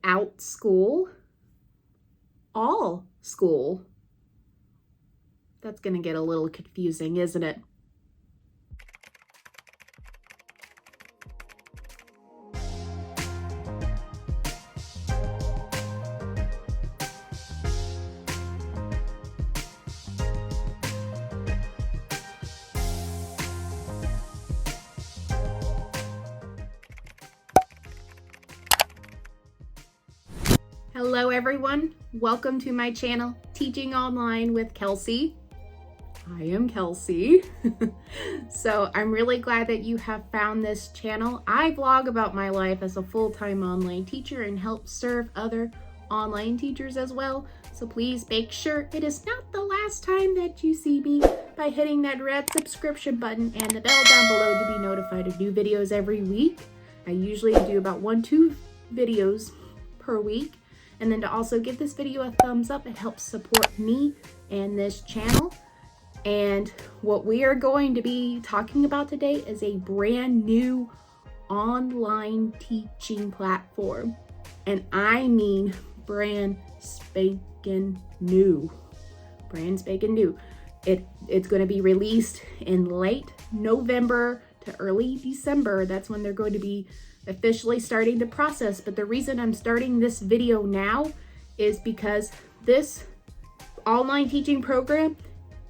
Outschool, Allschool. That's going to get a little confusing, isn't it? Hello everyone, welcome to my channel, Teaching Online with Kelsey. I am Kelsey. So I'm really glad that you have found this channel. I vlog about my life as a full-time online teacher and help serve other online teachers as well. So please make sure it is not the last time that you see me by hitting that red subscription button and the bell down below to be notified of new videos every week. I usually do about 1-2 videos per week. And then to also give this video a thumbs up, it helps support me and this channel. And what we are going to be talking about today is a brand new online teaching platform. And I mean brand spanking new. Brand spanking new. It's going to be released in late November to early December. That's when they're going to be officially starting the process. But the reason I'm starting this video now is because this online teaching program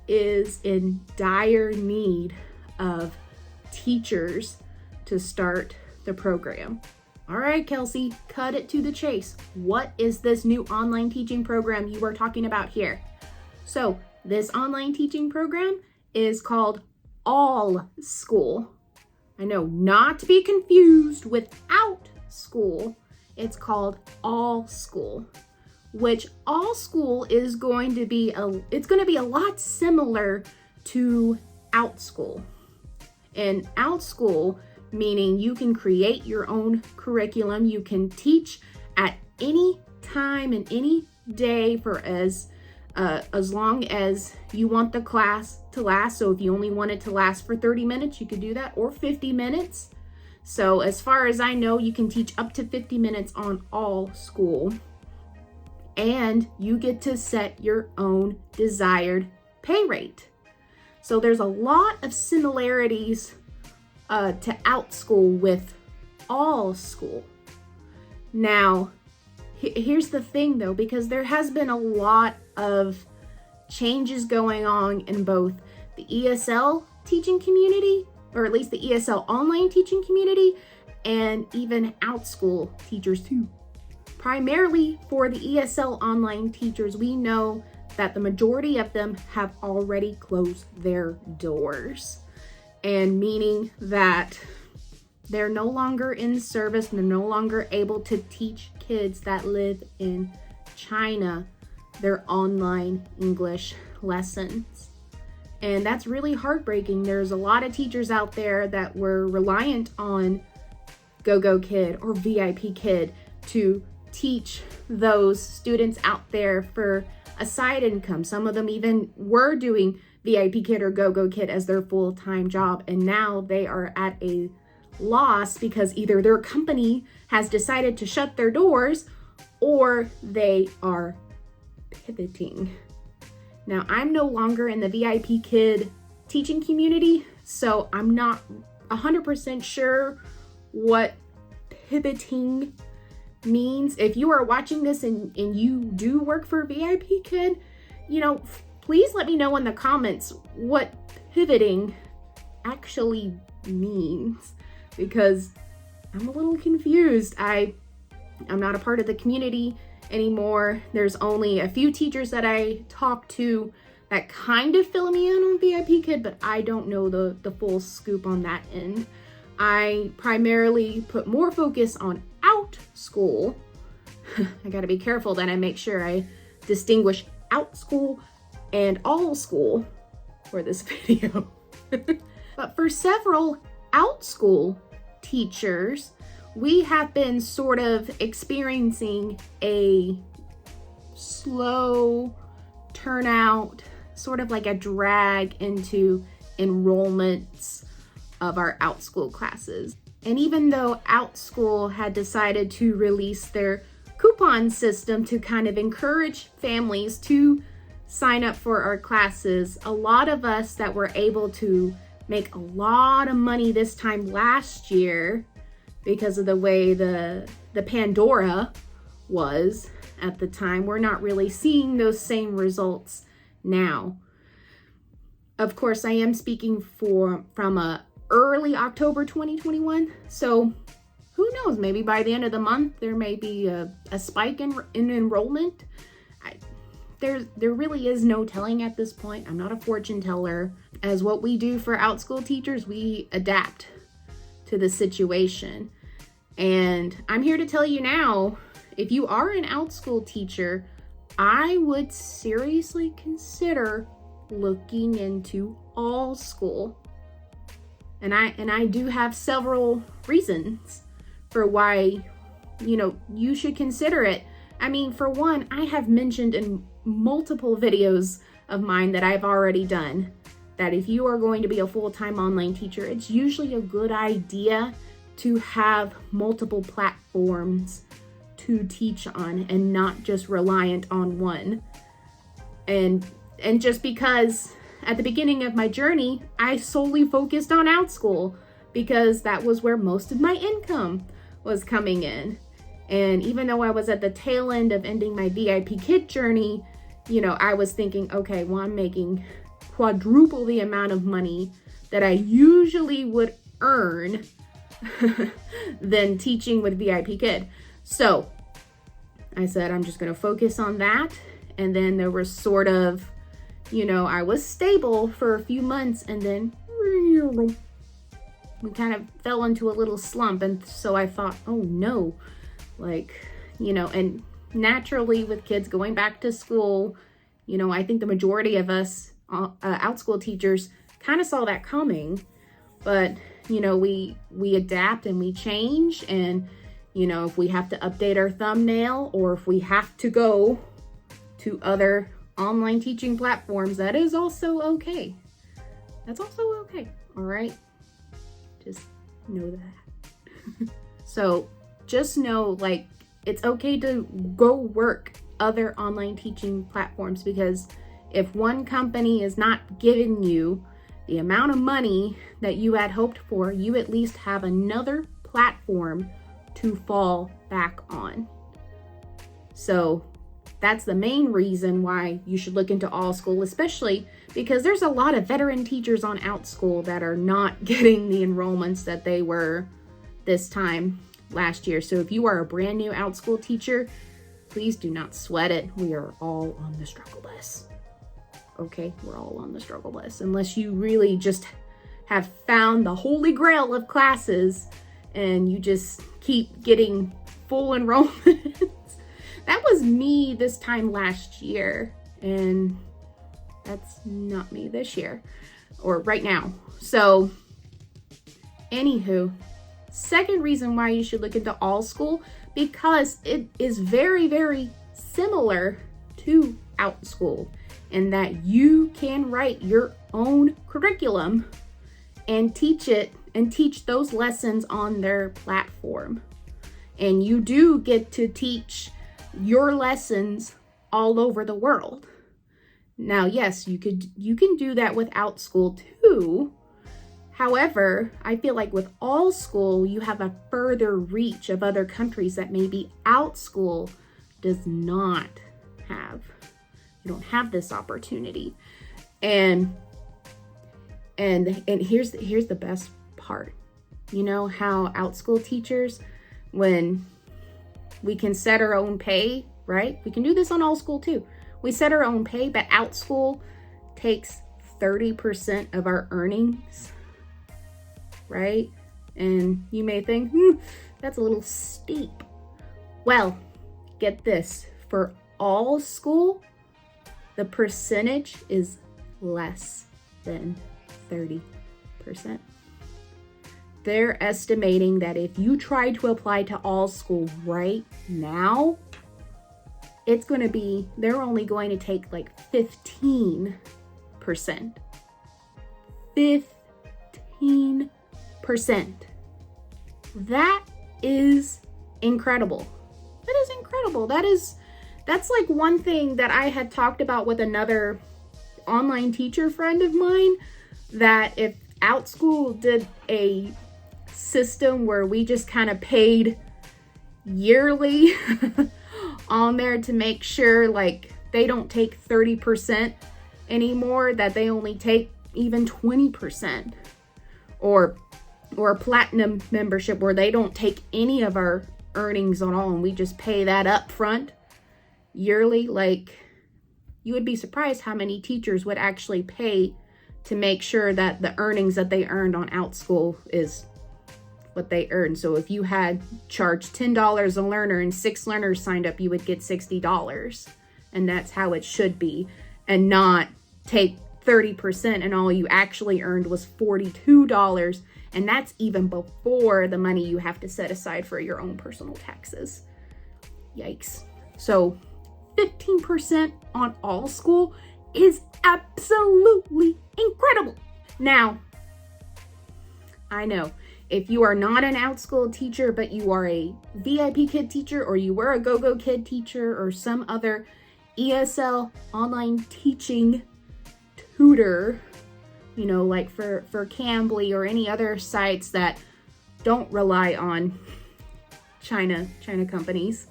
is in dire need of teachers to start the program. All right, Kelsey, cut it to the chase. What is this new online teaching program you are talking about here? So this online teaching program is called Allschool. I know, not to be confused with Outschool. It's called Allschool, which Allschool is going to be a lot similar to Outschool. And Outschool meaning you can create your own curriculum. You can teach at any time and any day for as long as you want the class to last. So if you only want it to last for 30 minutes, you could do that, or 50 minutes. So as far as I know, you can teach up to 50 minutes on Allschool. And you get to set your own desired pay rate. So there's a lot of similarities to Outschool with Allschool. Now, here's the thing though, because there has been a lot of changes going on in both the ESL teaching community, or at least the ESL online teaching community, and even Outschool teachers too. Primarily for the ESL online teachers, we know that the majority of them have already closed their doors, and meaning that they're no longer in service, they're no longer able to teach kids that live in China their online English lessons. And that's really heartbreaking. There's a lot of teachers out there that were reliant on GoGo Kid or VIP Kid to teach those students out there for a side income. Some of them even were doing VIP Kid or GoGo Kid as their full-time job, and now they are at a loss because either their company has decided to shut their doors or they are pivoting. Now, I'm no longer in the VIP Kid teaching community, so I'm not 100% sure what pivoting means. If you are watching this and you do work for VIP Kid, please let me know in the comments what pivoting actually means, because I'm a little confused. I'm not a part of the community anymore. There's only a few teachers that I talk to that kind of fill me in on VIP Kid, but I don't know the full scoop on that end. I primarily put more focus on Outschool. I gotta be careful that I make sure I distinguish Outschool and Allschool for this video. But for several Outschool teachers, we have been sort of experiencing a slow turnout, sort of like a drag into enrollments of our Outschool classes. And even though Outschool had decided to release their coupon system to kind of encourage families to sign up for our classes. A lot of us that were able to make a lot of money this time last year because of the way the Pandora was at the time, we're not really seeing those same results now. Of course, I am speaking from early October 2021. So who knows, maybe by the end of the month, there may be a spike in enrollment. There really is no telling at this point. I'm not a fortune teller. As what we do for Outschool teachers, we adapt to the situation. And I'm here to tell you now, if you are an Outschool teacher, I would seriously consider looking into Allschool. And I do have several reasons for why, you should consider it. I mean, for one, I have mentioned in multiple videos of mine that I've already done that if you are going to be a full-time online teacher, it's usually a good idea to have multiple platforms to teach on and not just reliant on one. And just because at the beginning of my journey, I solely focused on Outschool because that was where most of my income was coming in. And even though I was at the tail end of ending my VIP kid journey, I was thinking, okay, well, I'm making quadruple the amount of money that I usually would earn than teaching with VIP kid. So I said, I'm just going to focus on that. And then there was sort of, I was stable for a few months and then we kind of fell into a little slump. And so I thought, oh no, and naturally with kids going back to school, I think the majority of us Outschool teachers kind of saw that coming, but we adapt and we change. And if we have to update our thumbnail or if we have to go to other online teaching platforms, that is also okay. That's also okay. All right. Just know that. So just know, it's okay to go work other online teaching platforms, because if one company is not giving you the amount of money that you had hoped for, you at least have another platform to fall back on. So that's the main reason why you should look into Allschool, especially because there's a lot of veteran teachers on Outschool that are not getting the enrollments that they were this time last year. So if you are a brand new Outschool teacher, please do not sweat it. We are all on the struggle bus. Okay, we're all on the struggle bus. Unless you really just have found the holy grail of classes and you just keep getting full enrollments. That was me this time last year, and that's not me this year or right now. So anywho, second reason why you should look into Allschool, because it is very, very similar to Outschool in that you can write your own curriculum and teach it and teach those lessons on their platform. And you do get to teach your lessons all over the world. Now, yes, you can do that with Outschool too. However, I feel like with Allschool, you have a further reach of other countries that maybe Outschool does not have. You don't have this opportunity. And here's the best part. You know how Outschool teachers, when we can set our own pay, right? We can do this on Allschool too. We set our own pay, but Outschool takes 30% of our earnings, right? And you may think, that's a little steep. Well, get this, for Allschool, the percentage is less than 30%. They're estimating that if you try to apply to Allschool right now, it's going to be, they're only going to take like 15%. 15%. That is incredible. That is incredible. incredible. That's like one thing that I had talked about with another online teacher friend of mine, that if Outschool did a system where we just kind of paid yearly on there to make sure like they don't take 30% anymore, that they only take even 20%, or a platinum membership where they don't take any of our earnings at all and we just pay that up front yearly, like you would be surprised how many teachers would actually pay to make sure that the earnings that they earned on Outschool is what they earned. So if you had charged $10 a learner and 6 learners signed up, you would get $60. And that's how it should be, and not take 30% and all you actually earned was $42. And that's even before the money you have to set aside for your own personal taxes. Yikes. So 15% on Allschool is absolutely incredible. Now, I know if you are not an Outschool teacher, but you are a VIP Kid teacher, or you were a Go-Go Kid teacher, or some other ESL online teaching tutor, you know, like for Cambly or any other sites that don't rely on China companies,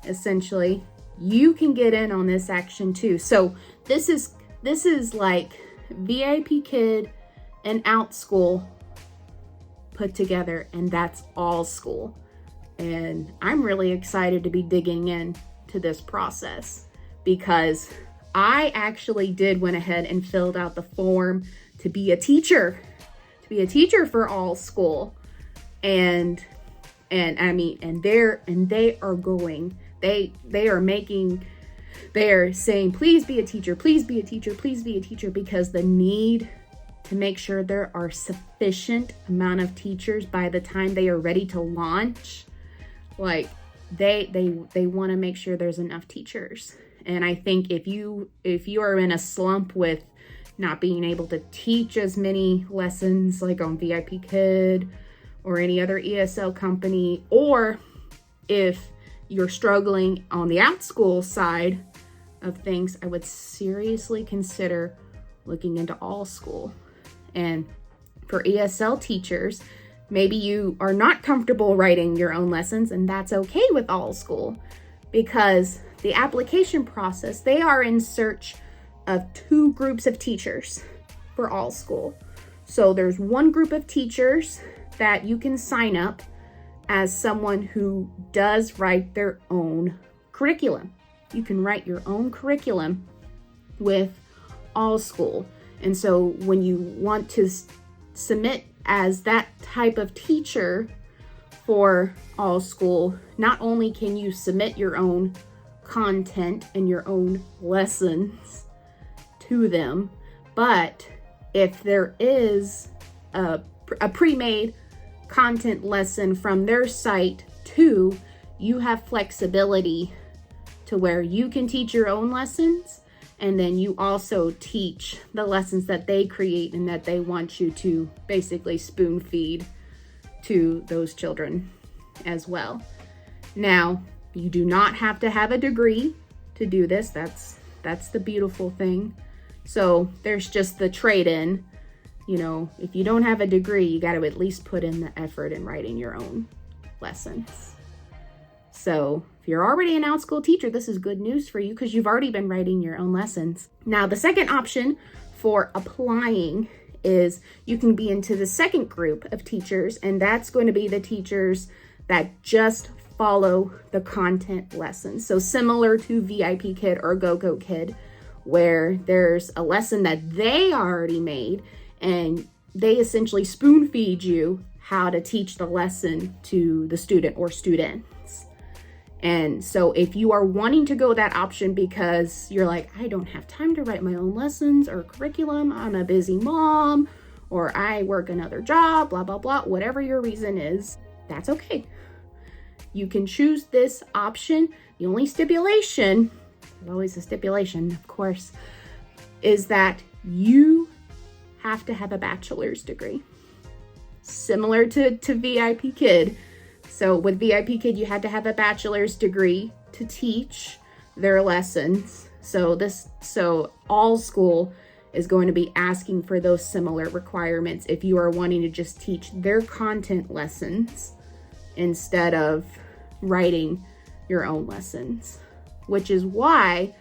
essentially, you can get in on this action too. So this is like VIP Kid and Outschool put together, and that's Allschool. And I'm really excited to be digging into this process, because I actually went ahead and filled out the form to be a teacher for Allschool. And I mean, they are saying, please be a teacher, please be a teacher, please be a teacher, because the need to make sure there are sufficient amount of teachers by the time they are ready to launch. Like they want to make sure there's enough teachers. And I think if you are in a slump with not being able to teach as many lessons like on VIP Kid or any other ESL company, or if you're struggling on the Outschool side of things, I would seriously consider looking into Allschool. And for ESL teachers, maybe you are not comfortable writing your own lessons, and that's okay with Allschool, because the application process, they are in search of 2 groups of teachers for Allschool. So there's one group of teachers that you can sign up as someone who does write their own curriculum. You can write your own curriculum with Allschool. And so when you want to submit as that type of teacher for Allschool, not only can you submit your own content and your own lessons to them, but if there is a pre-made content lesson from their site too, you have flexibility to where you can teach your own lessons, and then you also teach the lessons that they create and that they want you to basically spoon feed to those children as well. Now, you do not have to have a degree to do this. That's the beautiful thing. So there's just the trade-in. You know, if you don't have a degree, you got to at least put in the effort in writing your own lessons. So if you're already an Outschool teacher, this is good news for you, because you've already been writing your own lessons. Now, the second option for applying is you can be into the second group of teachers, and that's going to be the teachers that just follow the content lessons. So similar to VIP Kid or Go-Go Kid, where there's a lesson that they already made, and they essentially spoon feed you how to teach the lesson to the student or students. And so if you are wanting to go that option because you're like, I don't have time to write my own lessons or curriculum, I'm a busy mom, or I work another job, blah, blah, blah, whatever your reason is, that's okay. You can choose this option. The only stipulation, there's always a stipulation, of course, is that you have to have a bachelor's degree, similar to VIP Kid. So with VIP Kid, you had to have a bachelor's degree to teach their lessons. So Allschool is going to be asking for those similar requirements if you are wanting to just teach their content lessons instead of writing your own lessons, which is why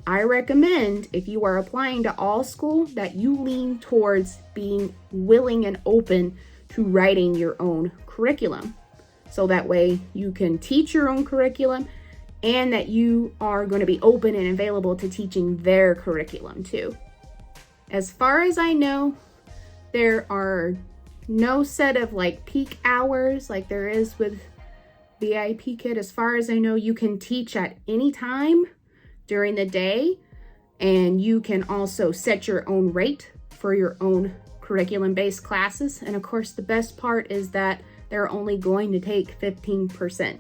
I recommend, if you are applying to Allschool, that you lean towards being willing and open to writing your own curriculum. So that way you can teach your own curriculum and that you are going to be open and available to teaching their curriculum too. As far as I know, there are no set of like peak hours like there is with VIP Kid. As far as I know, you can teach at any time during the day, and you can also set your own rate for your own curriculum-based classes. And of course, the best part is that they're only going to take 15%.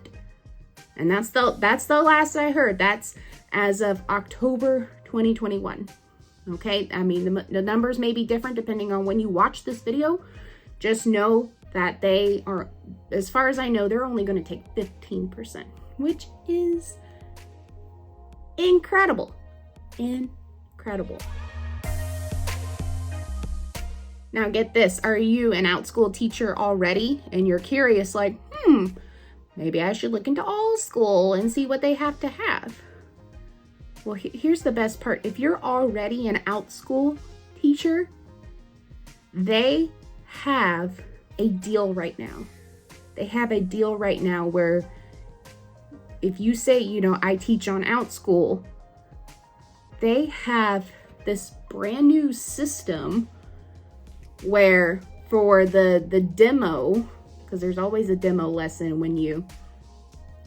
And that's the last I heard. That's as of October 2021. Okay, I mean, the numbers may be different depending on when you watch this video. Just know that they are, as far as I know, they're only going to take 15%, which is incredible. Incredible. Now get this, are you an Outschool teacher already and you're curious like, maybe I should look into Allschool and see what they have to have? Well, here's the best part. If you're already an Outschool teacher, they have a deal right now. They have a deal right now where if you say, I teach on Outschool, they have this brand new system where for the demo, because there's always a demo lesson when you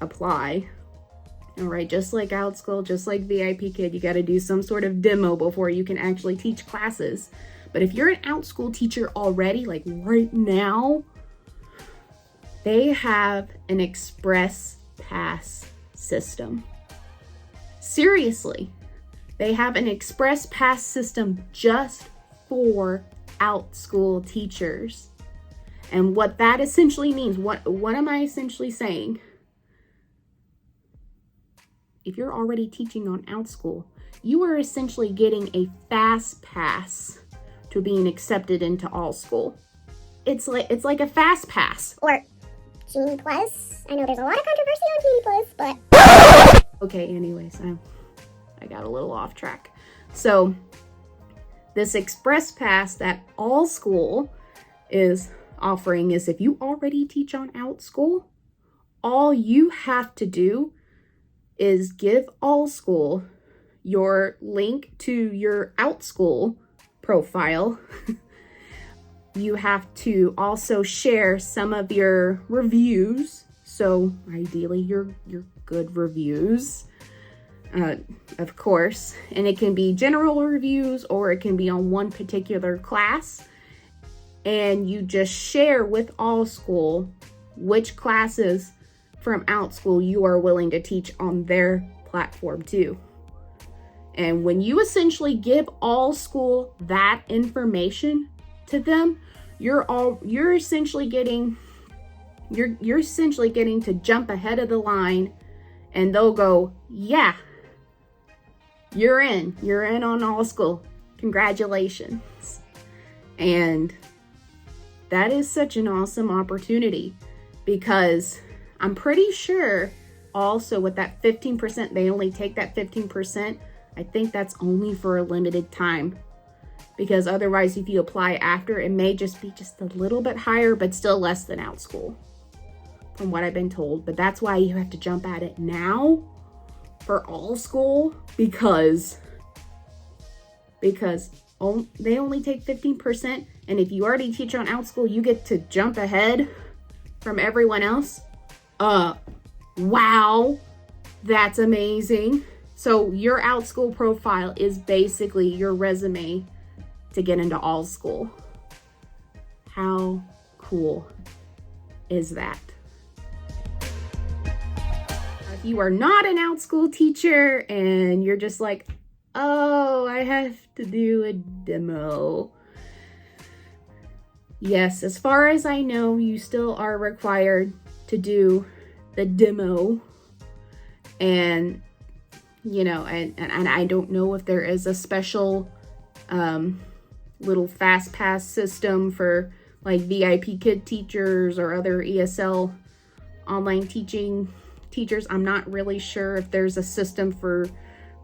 apply. All right, just like Outschool, just like VIP Kid, you got to do some sort of demo before you can actually teach classes. But if you're an Outschool teacher already, like right now, they have an express pass system. Seriously, they have an express pass system just for Outschool teachers. And what that essentially means, what am I essentially saying? If you're already teaching on Outschool, you are essentially getting a fast pass to being accepted into Allschool. It's like a fast pass. Or Genie Plus. I know there's a lot of controversy on Genie Plus, but... Okay, anyways, I got a little off track. So, this express pass that Allschool is offering is if you already teach on Outschool, all you have to do is give Allschool your link to your Outschool profile. You have to also share some of your reviews. So ideally your good reviews, of course, and it can be general reviews or it can be on one particular class. And you just share with Allschool which classes from Outschool you are willing to teach on their platform too. And when you essentially give Allschool that information to them, you're essentially getting to jump ahead of the line, and they'll go, yeah, you're in on Allschool. Congratulations. And that is such an awesome opportunity, because I'm pretty sure also with that 15%, they only take that 15%. I think that's only for a limited time, because otherwise if you apply after, it may just be just a little bit higher, but still less than Outschool from what I've been told. But that's why you have to jump at it now for Allschool, because they only take 15%. And if you already teach on Outschool, you get to jump ahead from everyone else. Wow, that's amazing. So your Outschool profile is basically your resume to get into Allschool. How cool is that? If you are not an Outschool teacher and you're just like, oh, I have to do a demo. Yes, as far as I know, you still are required to do the demo. And, you know, and I don't know if there is a special little fast pass system for like VIP kid teachers or other ESL online teachers. I'm not really sure if there's a system for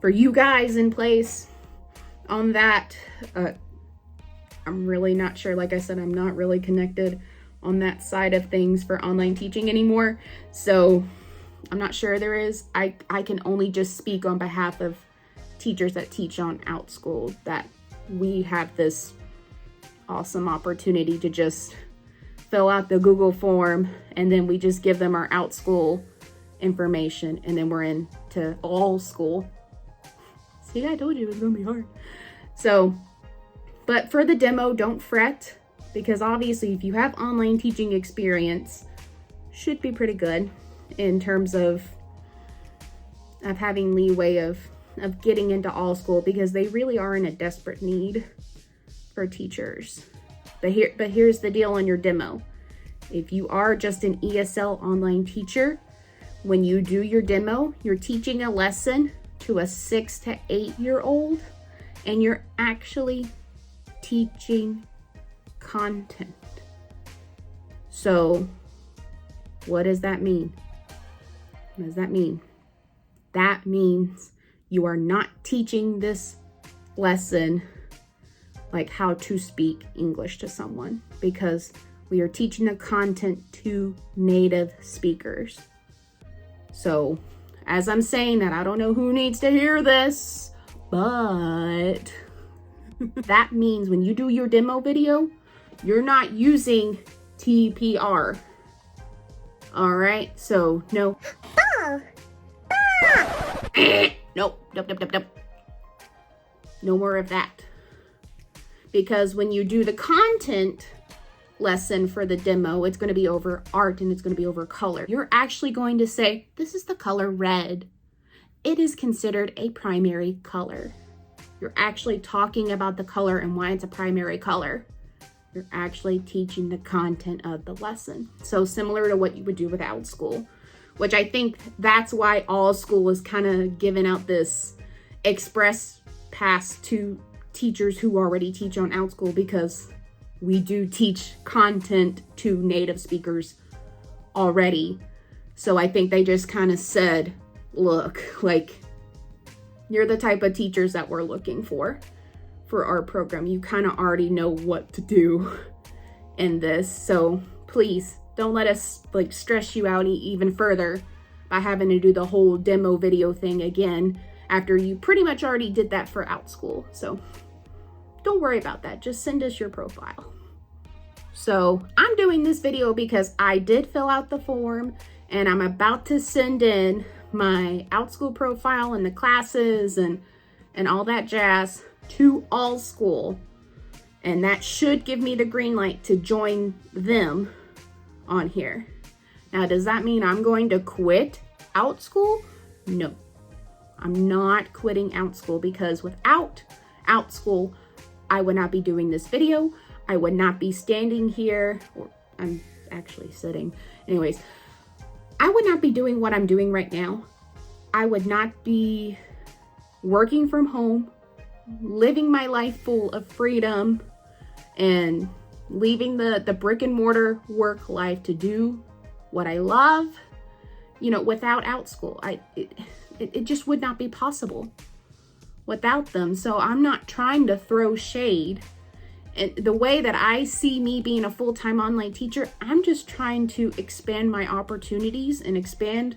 you guys in place on that. I'm really not sure. Like I said, I'm not really connected on that side of things for online teaching anymore. So I'm not sure there is. I can only just speak on behalf of teachers that teach on Outschool, that we have this awesome opportunity to just fill out the Google form, and then we just give them our Outschool information, and then we're into Allschool. See, I told you it was gonna be hard. So, but for the demo, don't fret, because obviously if you have online teaching experience, should be pretty good in terms of having leeway of getting into Allschool, because they really are in a desperate need for teachers. But here's the deal on your demo. If you are just an ESL online teacher, when you do your demo, you're teaching a lesson to a 6 to 8 year old, and you're actually teaching content. So what does that mean? What does that mean? That means you are not teaching this lesson like how to speak English to someone, because we are teaching the content to native speakers. So as I'm saying that, I don't know who needs to hear this, but that means when you do your demo video, you're not using TPR. All right, so no. Nope. No more of that. Because when you do the content lesson for the demo, it's going to be over art and it's going to be over color. You're actually going to say, this is the color red. It is considered a primary color. You're actually talking about the color and why it's a primary color. You're actually teaching the content of the lesson. So similar to what you would do with Outschool, which I think that's why Allschool is kind of giving out this express pass to teachers who already teach on Outschool, because we do teach content to native speakers already. So I think they just kind of said, look, like, you're the type of teachers that we're looking for our program. You kind of already know what to do in this. So please don't let us like stress you out even further by having to do the whole demo video thing again after you pretty much already did that for Outschool. So don't worry about that. Just send us your profile. So I'm doing this video because I did fill out the form, and I'm about to send in my Outschool profile and the classes and all that jazz to Allschool. And that should give me the green light to join them on here. Now, does that mean I'm going to quit Outschool? No, I'm not quitting Outschool, because without Outschool, I would not be doing this video. I would not be standing here, or I'm actually sitting. Anyways, I would not be doing what I'm doing right now. I would not be working from home, living my life full of freedom, and leaving the brick and mortar work life to do what I love, you know, without Outschool. It just would not be possible without them. So I'm not trying to throw shade. And the way that I see me being a full-time online teacher, I'm just trying to expand my opportunities and expand,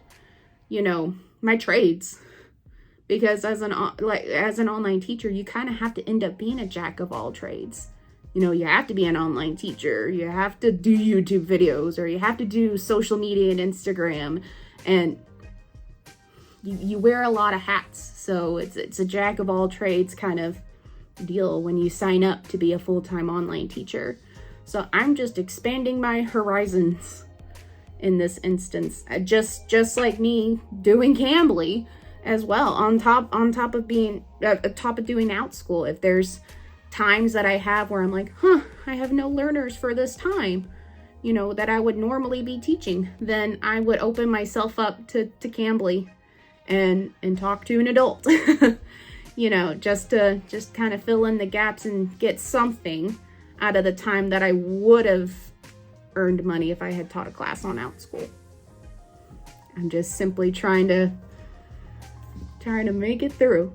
you know, my trades. Because as an online teacher, you kind of have to end up being a jack of all trades. You know, you have to be an online teacher, you have to do YouTube videos, or you have to do social media and Instagram, and you wear a lot of hats. So it's a jack of all trades kind of deal when you sign up to be a full-time online teacher. So I'm just expanding my horizons in this instance, just like me doing Cambly as well, on top of doing Outschool. If there's times that I have where I'm like, I have no learners for this time, you know, that I would normally be teaching, then I would open myself up to Cambly and talk to an adult, you know, just kind of fill in the gaps and get something out of the time that I would have earned money if I had taught a class on Outschool. I'm just simply trying to make it through.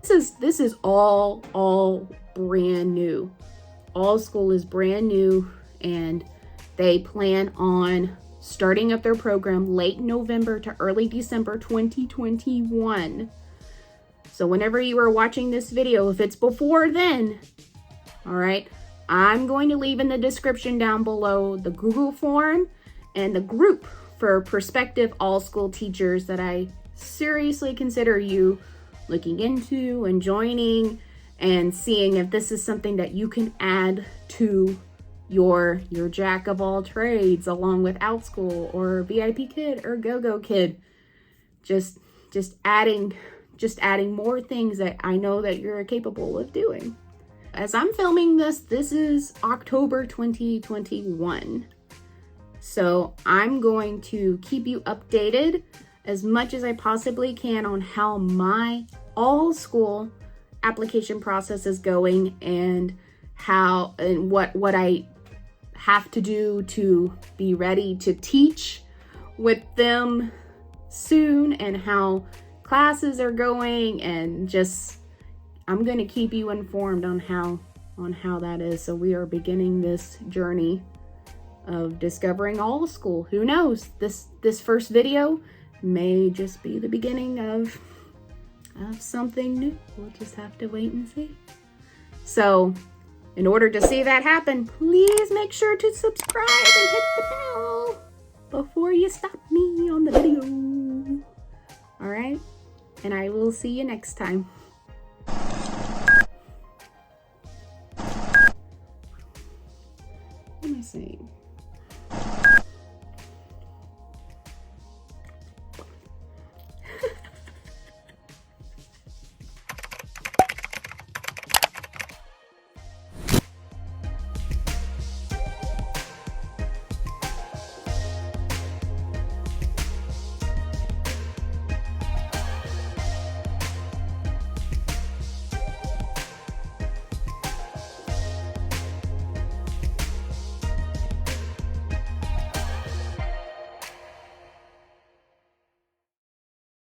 This is all brand new. Allschool is brand new, and they plan on starting up their program late November to early December 2021. So whenever you are watching this video, if it's before then, all right, I'm going to leave in the description down below the Google form and the group for prospective Allschool teachers that I seriously consider you looking into and joining and seeing if this is something that you can add to your jack of all trades, along with Outschool or VIP Kid or Go-Go Kid. Just adding more things that I know that you're capable of doing. As I'm filming this is October 2021. So I'm going to keep you updated as much as I possibly can on how my Allschool application process is going, and what I have to do to be ready to teach with them soon, and how classes are going, and just I'm going to keep you informed on how that is. So we are beginning this journey of discovering Allschool. Who knows? This first video may just be the beginning of something new. We'll just have to wait and see. So in order to see that happen, please make sure to subscribe and hit the bell before you stop me on the video. All right? And I will see you next time.